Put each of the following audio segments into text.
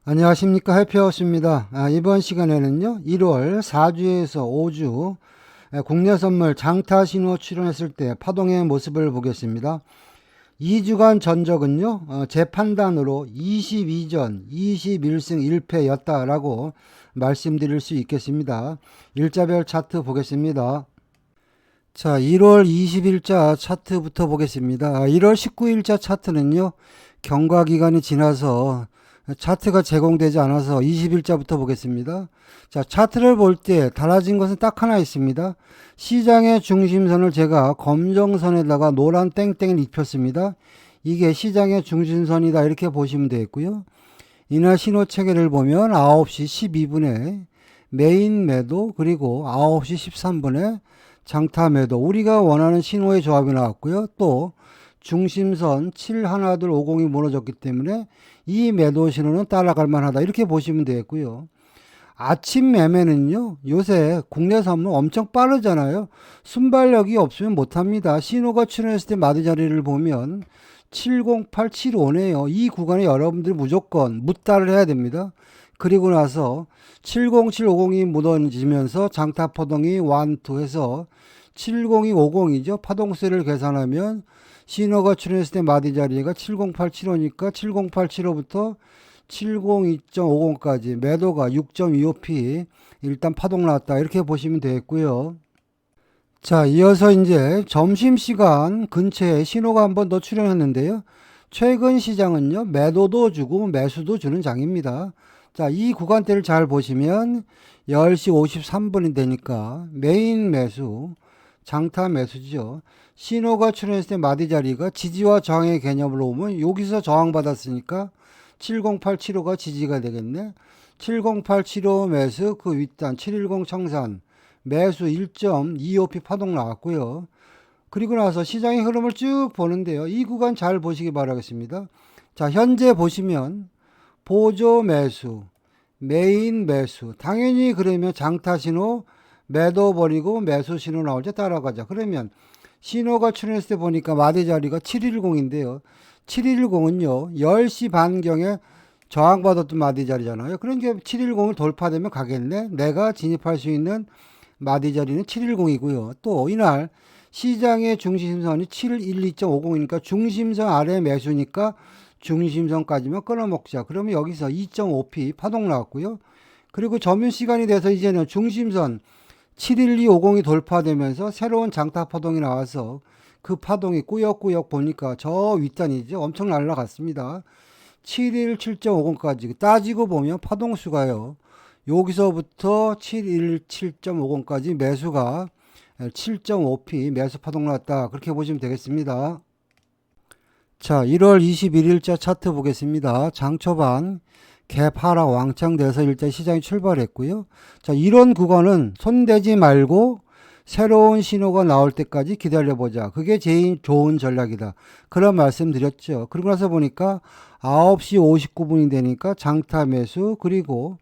안녕하십니까, 해피하우스입니다. 이번 시간에는요 1월 4주에서 5주 국내 선물 장타 신호 출현했을 때 파동의 모습을 보겠습니다. 2주간 전적은요 제 판단으로 22전 21승 1패였다라고 말씀드릴 수 있겠습니다. 일자별 차트 보겠습니다. 자, 1월 20일자 차트부터 보겠습니다. 1월 19일자 차트는요 경과 기간이 지나서 차트가 제공되지 않아서 20일자부터 보겠습니다. 자, 차트를 볼 때 달라진 것은 딱 하나 있습니다. 시장의 중심선을 제가 검정선에다가 노란 땡땡을 입혔습니다. 이게 시장의 중심선이다 이렇게 보시면 되겠고요. 이날 신호 체계를 보면 9시 12분에 메인 매도, 그리고 9시 13분에 장타 매도, 우리가 원하는 신호의 조합이 나왔고요. 또 중심선 71250이 무너졌기 때문에 이 매도 신호는 따라갈 만하다 이렇게 보시면 되겠고요. 아침 매매는요 요새 국내 선물 엄청 빠르잖아요. 순발력이 없으면 못합니다. 신호가 출현했을 때 마디 자리를 보면 70875네요. 이 구간에 여러분들이 무조건 묻다를 해야 됩니다. 그리고 나서 70750이 무너지면서 장타 파동이 1, 2 해서 70250이죠. 파동세를 계산하면 신호가 출현했을 때 마디 자리가 70875니까 70875부터 702.50까지 매도가 6.25p 일단 파동 나왔다 이렇게 보시면 되겠고요. 자, 이어서 이제 점심시간 근처에 신호가 한 번 더 출현했는데요. 최근 시장은요 매도도 주고 매수도 주는 장입니다. 자, 이 구간대를 잘 보시면 10시 53분이 되니까 메인 매수, 장타 매수죠. 신호가 출현했을 때 마디 자리가 지지와 저항의 개념으로 오면 여기서 저항받았으니까 70875가 지지가 되겠네. 70875 매수, 그 윗단 710 청산 매수 1.25p 파동 나왔고요. 그리고 나서 시장의 흐름을 쭉 보는데요. 이 구간 잘 보시기 바라겠습니다. 자, 현재 보시면 보조 매수, 메인 매수. 당연히 그러면 장타 신호 매도 버리고 매수 신호 나올 때 따라가자. 그러면 신호가 출현했을 때 보니까 마디 자리가 710인데요. 710은요 10시 반경에 저항받았던 마디 자리잖아요. 그러니까 710을 돌파되면 가겠네. 내가 진입할 수 있는 마디 자리는 710이고요. 또 이날 시장의 중심선이 712.50이니까 중심선 아래 매수니까 중심선까지만 끊어먹자. 그러면 여기서 2.5p 파동 나왔고요. 그리고 점심시간이 돼서 이제는 중심선 71250이 돌파되면서 새로운 장타 파동이 나와서 그 파동이 꾸역꾸역 보니까 저 윗단이죠. 엄청 날라갔습니다. 717.50까지 따지고 보면 파동수가요. 여기서부터 717.50까지 매수가 7.5p 매수 파동 났다. 그렇게 보시면 되겠습니다. 자, 1월 21일자 차트 보겠습니다. 장 초반 갭 하락 왕창 돼서 일단 시장이 출발했고요. 자, 이런 구간은 손대지 말고 새로운 신호가 나올 때까지 기다려보자. 그게 제일 좋은 전략이다. 그런 말씀 드렸죠. 그러고 나서 보니까 9시 59분이 되니까 장타 매수, 그리고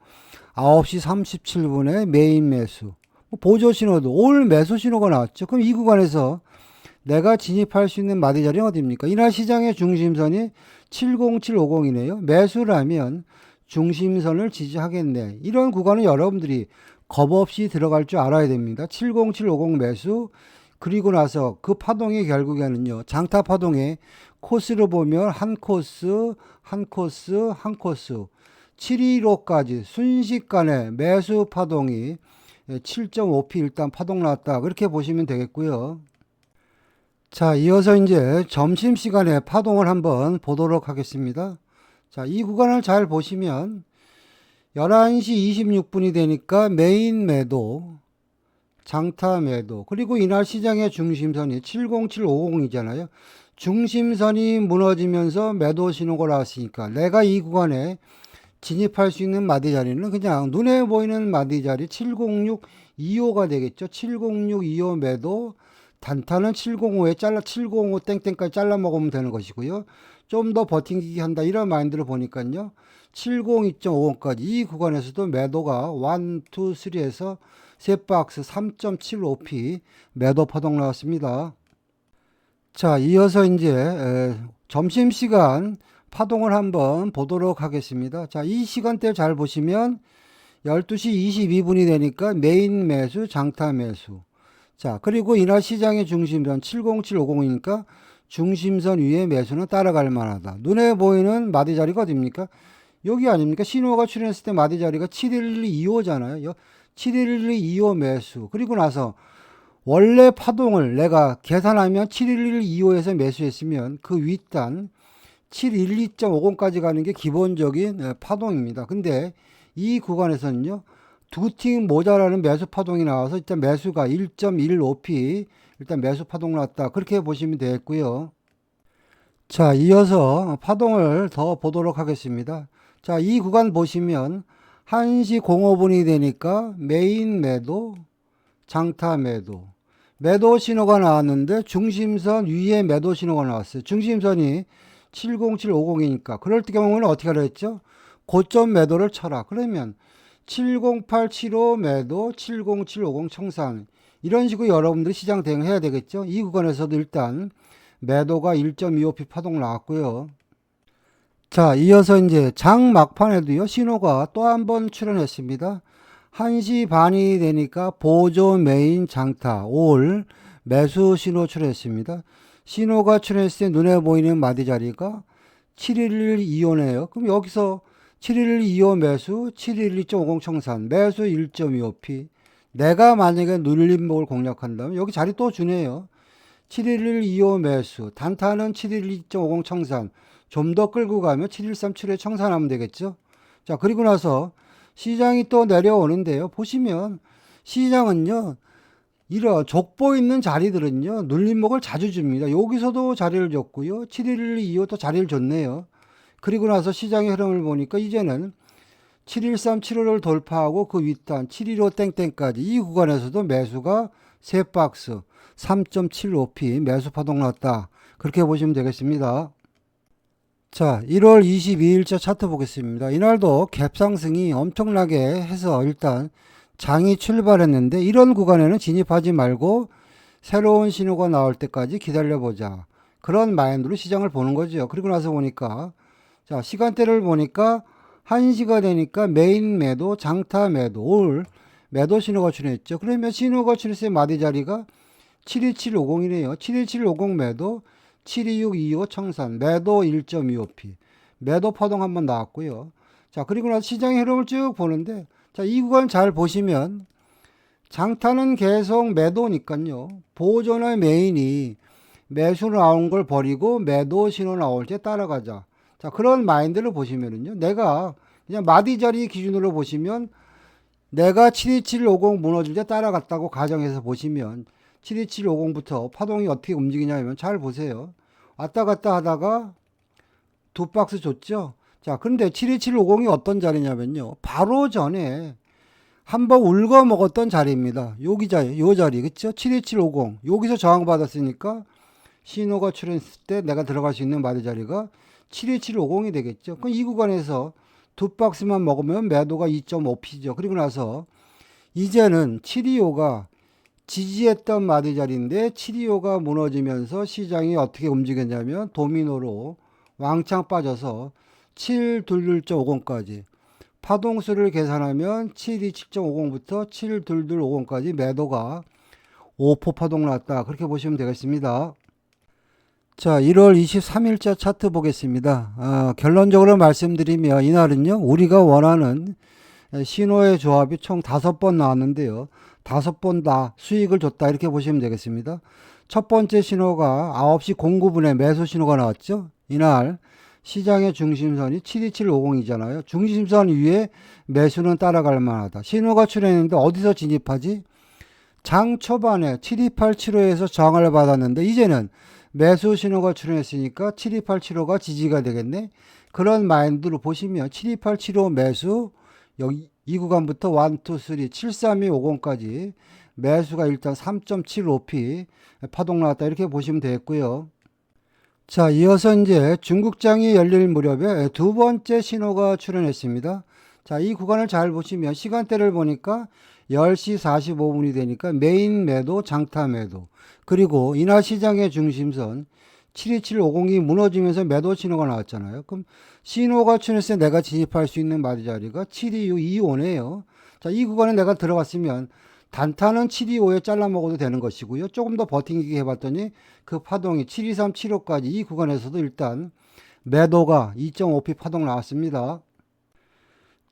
9시 37분에 메인 매수. 보조 신호도 올 매수 신호가 나왔죠. 그럼 이 구간에서 내가 진입할 수 있는 마디 자리는 어디입니까? 이날 시장의 중심선이 70750이네요. 매수라면 중심선을 지지하겠네. 이런 구간은 여러분들이 겁 없이 들어갈 줄 알아야 됩니다. 70750 매수, 그리고 나서 그 파동이 결국에는요 장타 파동의 코스로 보면 한 코스 한 코스 한 코스 715까지 순식간에 매수 파동이 7.5p 일단 파동 났다 그렇게 보시면 되겠고요. 자, 이어서 이제 점심시간에 파동을 한번 보도록 하겠습니다. 자, 이 구간을 잘 보시면 11시 26분이 되니까 메인 매도, 장타 매도, 그리고 이날 시장의 중심선이 70750이잖아요. 중심선이 무너지면서 매도 신호가 나왔으니까 내가 이 구간에 진입할 수 있는 마디 자리는 그냥 눈에 보이는 마디 자리 70625가 되겠죠. 70625 매도, 단타는 705에 705 땡땡까지 잘라 먹으면 되는 것이고요. 좀 더 버팅기기 한다 이런 마인드를 보니까요. 702.50까지 이 구간에서도 매도가 1, 2, 3에서 세 박스 3.75p 매도 파동 나왔습니다. 자, 이어서 이제 점심시간 파동을 한번 보도록 하겠습니다. 자, 이 시간대 잘 보시면 12시 22분이 되니까 메인 매수, 장타 매수. 자, 그리고 이날 시장의 중심선 70750이니까 중심선 위에 매수는 따라갈 만하다. 눈에 보이는 마디 자리가 어딥니까? 여기 아닙니까? 신호가 출현했을 때 마디 자리가 71225잖아요. 71225 매수. 그리고 나서 원래 파동을 내가 계산하면 71125에서 매수했으면 그 윗단 712.50까지 가는 게 기본적인 파동입니다. 근데 이 구간에서는요, 두 팀 모자라는 매수 파동이 나와서 일단 매수가 1.15p 일단 매수 파동 났다. 그렇게 보시면 되겠고요. 자, 이어서 파동을 더 보도록 하겠습니다. 자, 이 구간 보시면 1시 05분이 되니까 메인 매도, 장타 매도. 매도 신호가 나왔는데 중심선 위에 매도 신호가 나왔어요. 중심선이 70750이니까 그럴 경우는 어떻게 하라 했죠? 고점 매도를 쳐라. 그러면 70875 매도, 70750 청산. 이런 식으로 여러분들이 시장 대응해야 되겠죠? 이 구간에서도 일단 매도가 1.25p 파동 나왔고요. 자, 이어서 이제 장 막판에도요, 신호가 또 한 번 출현했습니다. 1시 반이 되니까 보조 메인 장타, 올 매수 신호 출현했습니다. 신호가 출현했을 때 눈에 보이는 마디 자리가 71125네요. 그럼 여기서 71125 매수, 712.50 청산, 매수 1.25p. 내가 만약에 눌림목을 공략한다면 여기 자리 또 주네요. 71125 매수, 단타는 712.50 청산, 좀 더 끌고 가면 7137에 청산하면 되겠죠. 자, 그리고 나서 시장이 또 내려오는데요. 보시면 시장은요, 이런 족보 있는 자리들은요, 눌림목을 자주 줍니다. 여기서도 자리를 줬고요. 71125도 자리를 줬네요. 그리고 나서 시장의 흐름을 보니까 이제는 71375를 돌파하고 그 윗단 715 땡땡까지 이 구간에서도 매수가 3박스 3.75p 매수 파동 났다. 그렇게 보시면 되겠습니다. 자, 1월 22일자 차트 보겠습니다. 이날도 갭 상승이 엄청나게 해서 일단 장이 출발했는데 이런 구간에는 진입하지 말고 새로운 신호가 나올 때까지 기다려보자. 그런 마인드로 시장을 보는 거죠. 그리고 나서 보니까 자, 시간대를 보니까 1시가 되니까 메인 매도, 장타 매도, 올 매도 신호가 출현했죠. 그러면 신호가 출현했을 때 마디 자리가 72750이네요. 72750 매도, 72625 청산, 매도 1.25p. 매도 파동 한번 나왔고요. 자, 그리고 나서 시장의 흐름을 쭉 보는데, 자, 이 구간 잘 보시면, 장타는 계속 매도니까요. 보조나 메인이 매수 나온 걸 버리고 매도 신호 나올 때 따라가자. 자, 그런 마인드를 보시면은요. 내가 그냥 마디 자리 기준으로 보시면, 내가 72750 무너질 때 따라갔다고 가정해서 보시면, 72750부터 파동이 어떻게 움직이냐면 잘 보세요. 왔다 갔다 하다가 두 박스 줬죠. 자, 근데 72750이 어떤 자리냐면요. 바로 전에 한번 울거 먹었던 자리입니다. 여기 자리, 요 자리, 그쵸? 72750. 여기서 저항받았으니까 신호가 출현했을 때 내가 들어갈 수 있는 마디 자리가 72750이 되겠죠. 그럼 이 구간에서 두 박스만 먹으면 매도가 2.5p죠. 그리고 나서 이제는 725가 지지했던 마디 자리인데 725가 무너지면서 시장이 어떻게 움직였냐면 도미노로 왕창 빠져서 722.50까지 파동수를 계산하면 727.50부터 72250까지 매도가 5% 파동 났다. 그렇게 보시면 되겠습니다. 자, 1월 23일자 차트 보겠습니다. 결론적으로 말씀드리면 이날은요, 우리가 원하는 신호의 조합이 총 5번 나왔는데요. 5번 다 수익을 줬다. 이렇게 보시면 되겠습니다. 첫 번째 신호가 9시 09분에 매수 신호가 나왔죠. 이날 시장의 중심선이 72750이잖아요. 중심선 위에 매수는 따라갈 만하다. 신호가 출현했는데 어디서 진입하지? 장 초반에 72875에서 저항을 받았는데 이제는 매수 신호가 출현했으니까 72875가 지지가 되겠네. 그런 마인드로 보시면 72875 매수, 여기 이 구간부터 1, 2, 3, 73250까지 매수가 일단 3.75p 파동 나왔다. 이렇게 보시면 되겠고요. 자, 이어서 이제 중국장이 열릴 무렵에 두 번째 신호가 출현했습니다. 자, 이 구간을 잘 보시면 시간대를 보니까 10시 45분이 되니까 메인 매도, 장타 매도. 그리고 이날 시장의 중심선 72750이 무너지면서 매도 신호가 나왔잖아요. 그럼 신호가 출현했을 때 내가 진입할 수 있는 마디 자리가 72625네요. 자, 이 구간에 내가 들어갔으면 단타는 725에 잘라 먹어도 되는 것이고요. 조금 더 버티기 해봤더니 그 파동이 72375까지 이 구간에서도 일단 매도가 2.5p 파동 나왔습니다.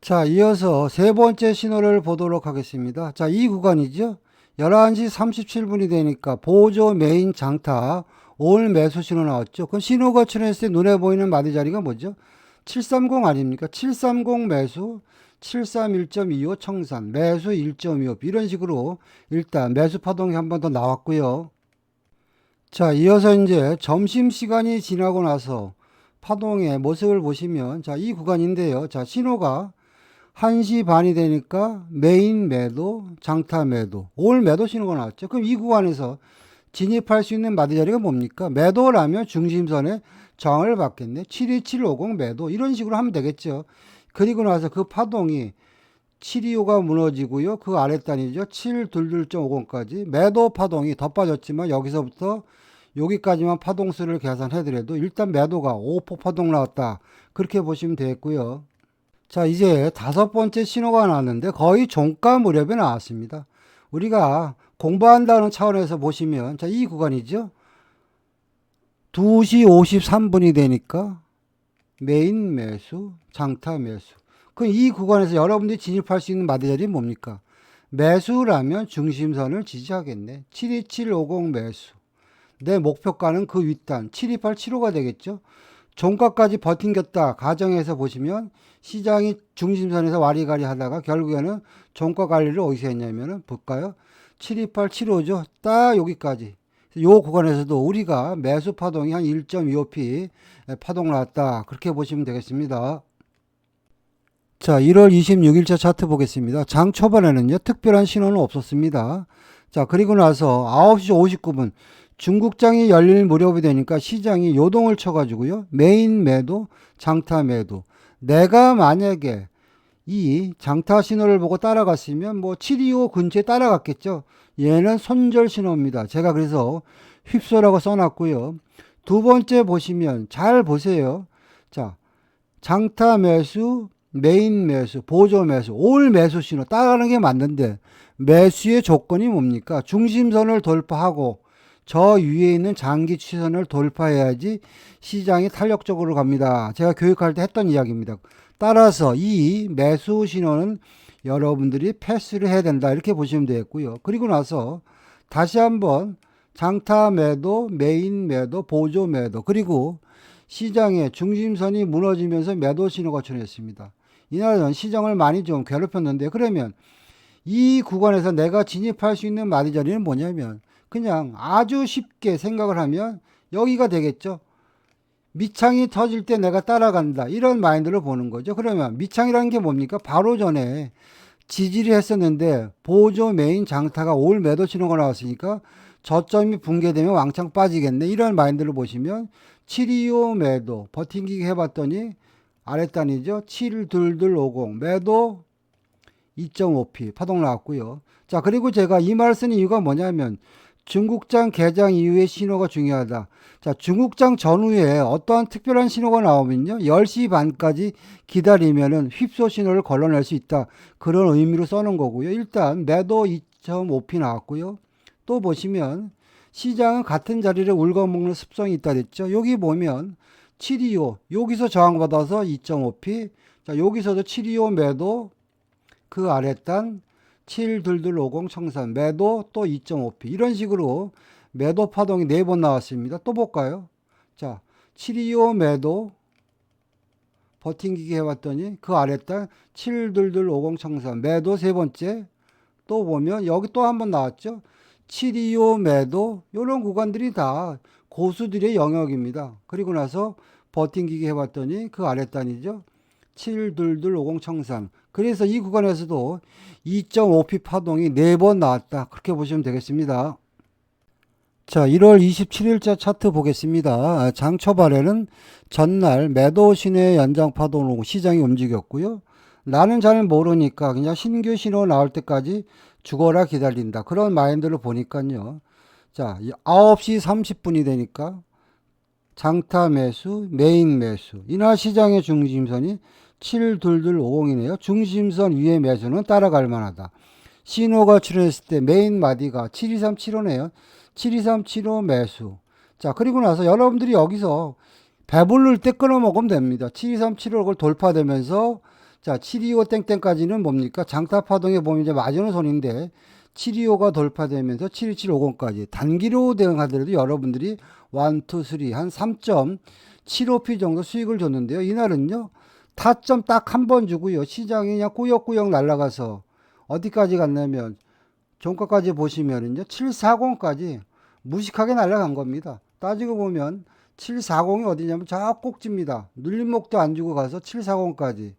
자, 이어서 세 번째 신호를 보도록 하겠습니다. 자, 이 구간이죠. 11시 37분이 되니까 보조 메인 장타 올 매수 신호 나왔죠. 그 신호가 출현했을 때 눈에 보이는 마디 자리가 뭐죠? 730 아닙니까? 730 매수, 731.25 청산, 매수 1.25 이런 식으로 일단 매수 파동이 한 번 더 나왔고요. 자, 이어서 이제 점심시간이 지나고 나서 파동의 모습을 보시면 자, 이 구간인데요. 자, 신호가 1시 반이 되니까 메인 매도, 장타 매도, 올 매도 신호가 나왔죠. 그럼 이 구간에서 진입할 수 있는 마디 자리가 뭡니까? 매도라면 중심선에 저항을 받겠네. 72750 매도 이런 식으로 하면 되겠죠. 그리고 나서 그 파동이 725가 무너지고요. 그 아랫단이죠. 722.50까지 매도 파동이 더 빠졌지만 여기서부터 여기까지만 파동수를 계산해더라도 일단 매도가 5% 파동 나왔다. 그렇게 보시면 되겠고요. 자, 이제 다섯 번째 신호가 나왔는데 거의 종가 무렵에 나왔습니다. 우리가 공부한다는 차원에서 보시면 자, 이 구간이죠. 2시 53분이 되니까 메인 매수, 장타 매수. 그럼 이 구간에서 여러분들이 진입할 수 있는 마디 자리는 뭡니까? 매수라면 중심선을 지지하겠네. 72750 매수. 내 목표가는 그 윗단 72875가 되겠죠. 종가까지 버틴겼다 가정에서 보시면 시장이 중심선에서 와리가리 하다가 결국에는 종가 관리를 어디서 했냐면은 볼까요? 72875죠. 딱 여기까지. 요 구간에서도 우리가 매수 파동이 한 1.25p 파동 나왔다. 그렇게 보시면 되겠습니다. 자, 1월 26일자 차트 보겠습니다. 장 초반에는요, 특별한 신호는 없었습니다. 자, 그리고 나서 9시 59분 중국장이 열릴 무렵이 되니까 시장이 요동을 쳐가지고요. 메인 매도, 장타 매도. 내가 만약에 이 장타 신호를 보고 따라갔으면 뭐 725 근처에 따라갔겠죠. 얘는 손절 신호입니다. 제가 그래서 휩소라고 써놨고요. 두 번째 보시면 잘 보세요. 자, 장타 매수, 메인 매수, 보조 매수, 올 매수 신호 따라가는 게 맞는데 매수의 조건이 뭡니까? 중심선을 돌파하고 저 위에 있는 장기 추세선을 돌파해야지 시장이 탄력적으로 갑니다. 제가 교육할 때 했던 이야기입니다. 따라서 이 매수 신호는 여러분들이 패스를 해야 된다. 이렇게 보시면 되겠고요. 그리고 나서 다시 한번 장타 매도, 메인 매도, 보조 매도, 그리고 시장의 중심선이 무너지면서 매도 신호가 출현했습니다. 이날은 시장을 많이 좀 괴롭혔는데 그러면 이 구간에서 내가 진입할 수 있는 마디 자리는 뭐냐면 그냥 아주 쉽게 생각을 하면 여기가 되겠죠. 밑창이 터질 때 내가 따라간다. 이런 마인드를 보는 거죠. 그러면 밑창이라는 게 뭡니까? 바로 전에 지지를 했었는데 보조 메인 장타가 올 매도 신호가 나왔으니까 저점이 붕괴되면 왕창 빠지겠네. 이런 마인드를 보시면 725 매도 버팅기 해봤더니 아랫단이죠. 72250 매도 2.5p 파동 나왔고요. 자, 그리고 제가 이 말을 쓴 이유가 뭐냐면 중국장 개장 이후의 신호가 중요하다. 자, 중국장 전후에 어떠한 특별한 신호가 나오면요. 10시 반까지 기다리면은 휩소 신호를 걸러낼 수 있다. 그런 의미로 써놓은 거고요. 일단 매도 2.5p 나왔고요. 또 보시면 시장은 같은 자리를 울거먹는 습성이 있다 됐죠. 여기 보면 725 여기서 저항받아서 2.5p. 자, 여기서도 725 매도 그 아랫단 72250 청산 매도 또 2.5p 이런 식으로 매도 파동이 4번 나왔습니다. 또 볼까요? 자, 725 매도 버팅기기 해왔더니 그 아랫단 72250 청산 매도 세 번째 또 보면 여기 또 한 번 나왔죠. 725 매도 이런 구간들이 다 고수들의 영역입니다. 그리고 나서 버팅기기 해봤더니 그 아랫단이죠. 72250 청산. 그래서 이 구간에서도 2.5p 파동이 4번 나왔다. 그렇게 보시면 되겠습니다. 자, 1월 27일자 차트 보겠습니다. 장 초반에는 전날 매도 신호의 연장 파동으로 시장이 움직였고요. 나는 잘 모르니까 그냥 신규 신호 나올 때까지 죽어라 기다린다. 그런 마인드를 보니까요. 자, 9시 30분이 되니까 장타 매수, 메인 매수. 이날 시장의 중심선이 72250이네요. 중심선 위의 매수는 따라갈 만하다. 신호가 출현했을 때 메인 마디가 72375네요. 72375 매수. 자, 그리고 나서 여러분들이 여기서 배부를 때 끊어 먹으면 됩니다. 72375를 돌파되면서 자, 725 땡땡까지는 뭡니까? 장타 파동에 보면 이제 마지노선인데 725가 돌파되면서 72750까지 단기로 대응하더라도 여러분들이 1, 2, 3 한 3.75p 정도 수익을 줬는데요. 이날은요. 타점 딱 한 번 주고요. 시장이 그냥 꾸역꾸역 날아가서 어디까지 갔냐면 종가까지 보시면은요. 740까지 무식하게 날아간 겁니다. 따지고 보면 740이 어디냐면 저 꼭지입니다. 눌림목도 안 주고 가서 740까지.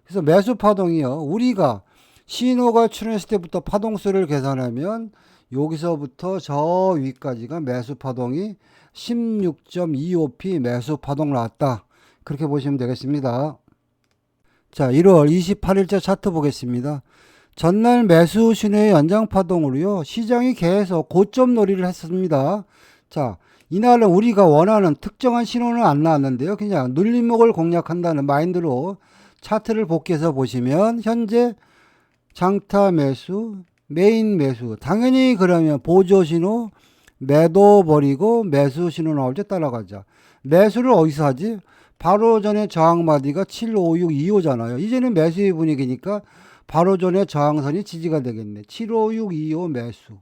그래서 매수 파동이요. 우리가 신호가 출현했을 때부터 파동수를 계산하면 여기서부터 저 위까지가 매수 파동이 16.25p 매수 파동 나왔다. 그렇게 보시면 되겠습니다. 자, 1월 28일자 차트 보겠습니다. 전날 매수 신호의 연장 파동으로요. 시장이 계속 고점 놀이를 했습니다. 자, 이날은 우리가 원하는 특정한 신호는 안 나왔는데요. 그냥 눌림목을 공략한다는 마인드로 차트를 복귀해서 보시면 현재 장타 매수, 메인 매수. 당연히 그러면 보조 신호, 매도 버리고 매수 신호 나올 때 따라가자. 매수를 어디서 하지? 바로 전에 저항마디가 75625잖아요. 이제는 매수의 분위기니까 바로 전에 저항선이 지지가 되겠네. 75625 매수.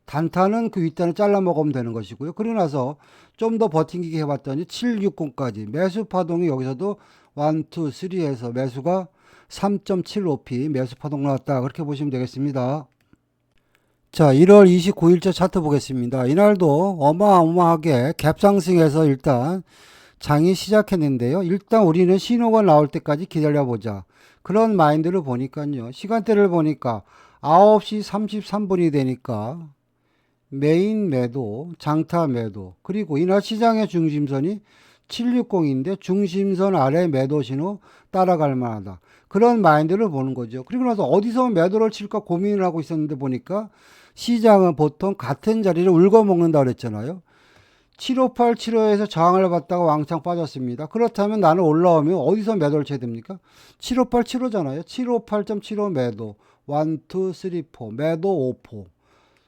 단타는 그 윗단을 잘라 먹으면 되는 것이고요. 그러고 나서 좀 더 버팅기게 해봤더니 760까지 매수 파동이 여기서도 1, 2, 3에서 매수가 3.75p 매수 파동 나왔다. 그렇게 보시면 되겠습니다. 자, 1월 29일자 차트 보겠습니다. 이날도 어마어마하게 갭상승해서 일단 장이 시작했는데요. 일단 우리는 신호가 나올 때까지 기다려보자. 그런 마인드를 보니까요. 시간대를 보니까 9시 33분이 되니까 메인 매도, 장타 매도, 그리고 이날 시장의 중심선이 760인데 중심선 아래 매도 신호 따라갈 만하다. 그런 마인드를 보는 거죠. 그리고 나서 어디서 매도를 칠까 고민을 하고 있었는데 보니까 시장은 보통 같은 자리를 울고 먹는다 그랬잖아요. 758, 7호에서 저항을 받다가 왕창 빠졌습니다. 그렇다면 나는 올라오면 어디서 매도를 쳐야 됩니까? 758, 7호잖아요. 758.75 매도. 1, 2, 3, 4. 매도 5포.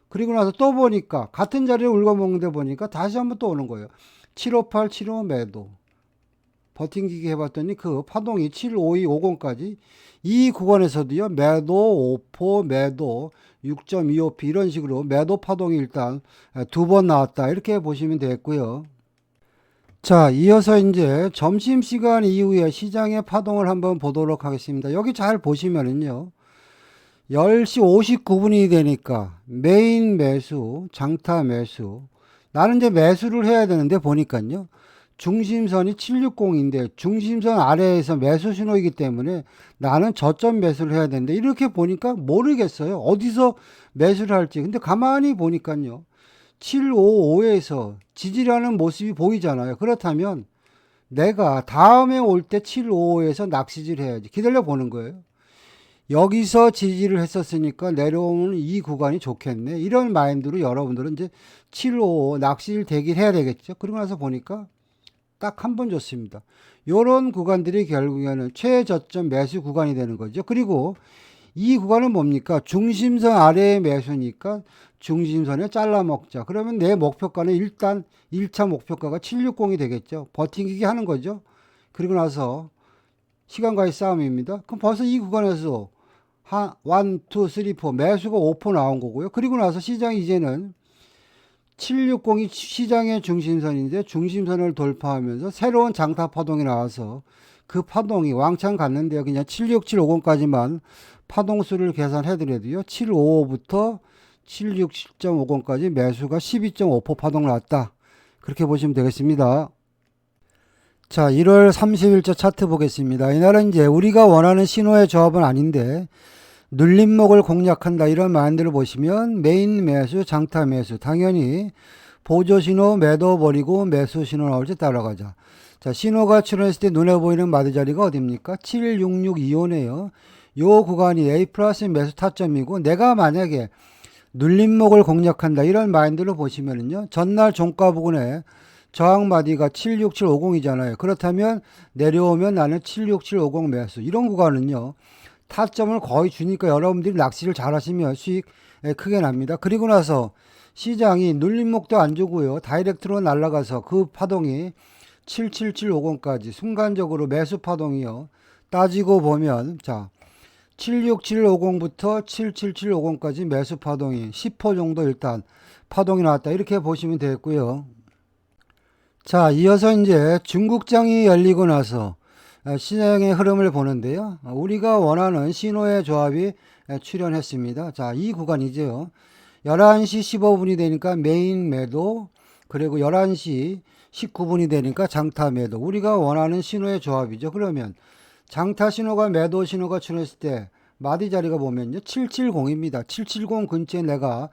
그리고 나서 또 보니까 같은 자리를 울고 먹는데 보니까 다시 한번 또 오는 거예요. 758, 75 매도. 버팅기기 해봤더니 그 파동이 75250까지 이 구간에서도요. 매도 5포, 매도 6.25p 이런 식으로 매도 파동이 일단 두 번 나왔다. 이렇게 보시면 되겠고요. 자, 이어서 이제 점심시간 이후에 시장의 파동을 한번 보도록 하겠습니다. 여기 잘 보시면은요. 10시 59분이 되니까 메인 매수, 장타 매수. 나는 이제 매수를 해야 되는데 보니까요. 중심선이 760인데 중심선 아래에서 매수 신호이기 때문에 나는 저점 매수를 해야 되는데 이렇게 보니까 모르겠어요. 어디서 매수를 할지. 근데 가만히 보니까요. 755에서 지지라는 모습이 보이잖아요. 그렇다면 내가 다음에 올 때 755에서 낚시질 해야지. 기다려 보는 거예요. 여기서 지지를 했었으니까 내려오는 이 구간이 좋겠네. 이런 마인드로 여러분들은 이제 755 낚시를 대기를 해야 되겠죠. 그러고 나서 보니까 딱 한 번 줬습니다. 이런 구간들이 결국에는 최저점 매수 구간이 되는 거죠. 그리고 이 구간은 뭡니까? 중심선 아래의 매수니까 중심선에 잘라 먹자. 그러면 내 목표가는 일단 1차 목표가가 760이 되겠죠. 버티기 하는 거죠. 그리고 나서 시간과의 싸움입니다. 그럼 벌써 이 구간에서 1, 2, 3, 4 매수가 5% 나온 거고요. 그리고 나서 시장이 이제는 760이 시장의 중심선인데 중심선을 돌파하면서 새로운 장타 파동이 나와서 그 파동이 왕창 갔는데요. 그냥 76750까지만 파동수를 계산해드려도요. 755부터 767.50까지 매수가 12.5% 파동 나왔다. 그렇게 보시면 되겠습니다. 자, 1월 30일자 차트 보겠습니다. 이날은 이제 우리가 원하는 신호의 조합은 아닌데 눌림목을 공략한다 이런 마인드를 보시면 메인 매수, 장타 매수 당연히 보조 신호 매도 버리고 매수 신호 나올 때 따라가자. 자, 신호가 출현했을 때 눈에 보이는 마디 자리가 어딥니까? 76625네요. 요 구간이 A 플러스 매수 타점이고 내가 만약에 눌림목을 공략한다 이런 마인드로 보시면은요. 전날 종가 부근에 저항 마디가 76750이잖아요. 그렇다면 내려오면 나는 76750 매수. 이런 구간은요. 타점을 거의 주니까 여러분들이 낚시를 잘 하시면 수익 크게 납니다. 그리고 나서 시장이 눌림목도 안 주고요. 다이렉트로 날아가서 그 파동이 77750까지 순간적으로 매수 파동이요. 따지고 보면 자 76750부터 77750까지 매수 파동이 10% 정도 일단 파동이 나왔다. 이렇게 보시면 되겠고요. 자, 이어서 이제 중국장이 열리고 나서 시장의 흐름을 보는데요. 우리가 원하는 신호의 조합이 출현했습니다. 자, 이 구간이죠. 11시 15분이 되니까 메인 매도, 그리고 11시 19분이 되니까 장타 매도. 우리가 원하는 신호의 조합이죠. 그러면 장타 신호가 매도 신호가 출현했을 때 마디 자리가 보면요. 770입니다. 770 근처에 내가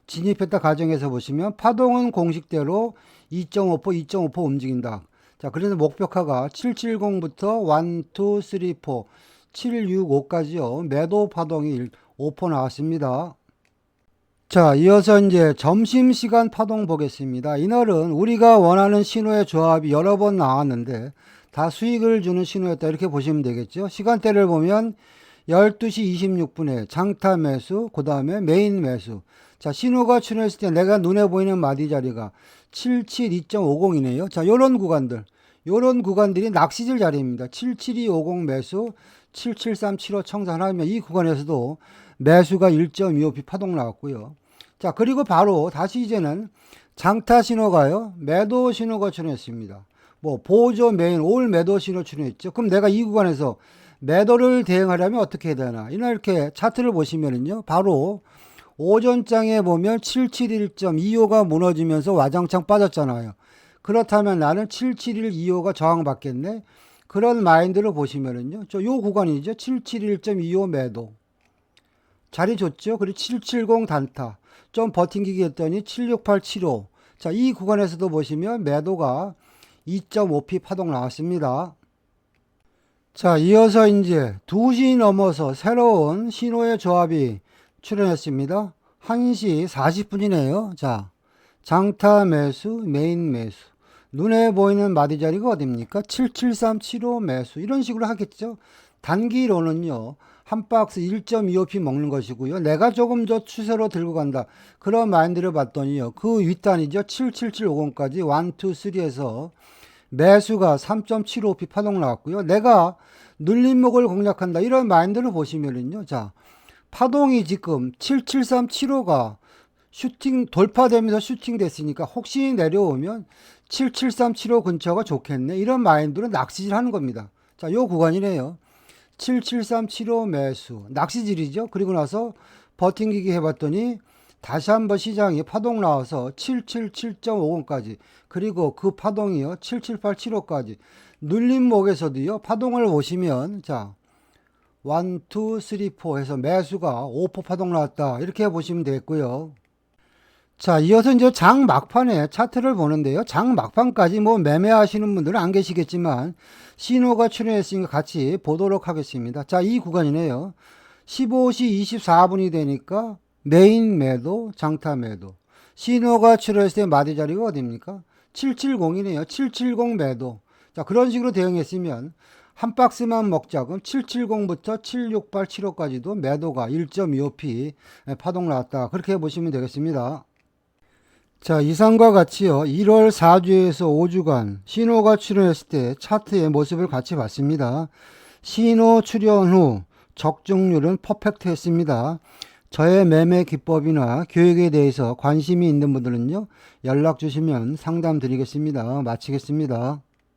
진입했다 가정해서 보시면 파동은 공식대로 2.5%, 2.5% 움직인다. 자, 그래서 목표가가 770부터 1, 2, 3, 4, 765까지요. 매도 파동이 5% 나왔습니다. 자, 이어서 이제 점심시간 파동 보겠습니다. 이날은 우리가 원하는 신호의 조합이 여러 번 나왔는데 다 수익을 주는 신호였다. 이렇게 보시면 되겠죠. 시간대를 보면 12시 26분에 장타 매수, 그 다음에 메인 매수. 자, 신호가 출현했을 때 내가 눈에 보이는 마디 자리가 772.50이네요. 자, 요런 구간들이 낚시질 자리입니다. 77250 매수, 77375 청산하면 이 구간에서도 매수가 1.25p 파동 나왔고요. 자, 그리고 바로 다시 이제는 장타 신호가요. 매도 신호가 출현했습니다. 뭐 보조 메인 올 매도 신호 출현했죠. 그럼 내가 이 구간에서 매도를 대응하려면 어떻게 해야 되나? 이렇게 차트를 보시면은요. 바로 오전장에 보면 771.25가 무너지면서 와장창 빠졌잖아요. 그렇다면 나는 77125가 저항받겠네. 그런 마인드를 보시면은요. 요 구간이죠. 771.25 매도. 자리 좋죠. 그리고 770 단타. 좀 버팅기기 했더니 76875. 자, 이 구간에서도 보시면 매도가 2.5p 파동 나왔습니다. 자, 이어서 이제 2시 넘어서 새로운 신호의 조합이 출현했습니다. 1시 40분이네요. 자, 장타 매수, 메인 매수. 눈에 보이는 마디 자리가 어딥니까? 77375 매수. 이런 식으로 하겠죠. 단기로는요. 한 박스 1.25p 먹는 것이고요. 내가 조금 더 추세로 들고 간다. 그런 마인드를 봤더니요. 그 윗단이죠. 77750까지 1, 2, 3에서 매수가 3.75p 파동 나왔고요. 내가 눌림목을 공략한다. 이런 마인드를 보시면은요. 자, 파동이 지금 77375가 슈팅 돌파되면서 슈팅 됐으니까 혹시 내려오면 77375 근처가 좋겠네. 이런 마인드로 낚시질 하는 겁니다. 자, 요 구간이네요. 77375 매수. 낚시질이죠. 그리고 나서 버팅기기 해봤더니 다시 한번 시장이 파동 나와서 777.50까지 그리고 그 파동이요 77875까지 눌림목에서도요 파동을 보시면 자 1, 2, 3, 4 해서 매수가 5% 파동 나왔다 이렇게 보시면 되겠고요. 자, 이어서 이제 장 막판에 차트를 보는데요. 장 막판까지 뭐 매매하시는 분들은 안 계시겠지만 신호가 출현했으니까 같이 보도록 하겠습니다. 자, 이 구간이네요. 15시 24분이 되니까 메인 매도, 장타 매도. 신호가 출현했을 때 마디 자리가 어딥니까? 770이네요. 770 매도. 자, 그런 식으로 대응했으면 한 박스만 먹자. 그럼 770부터 76875까지도 매도가 1.25p 파동 나왔다. 그렇게 보시면 되겠습니다. 자, 이상과 같이요. 1월 4주에서 5주간 신호가 출현했을 때 차트의 모습을 같이 봤습니다. 신호 출현 후 적중률은 퍼펙트 했습니다. 저의 매매 기법이나 교육에 대해서 관심이 있는 분들은요. 연락 주시면 상담 드리겠습니다. 마치겠습니다.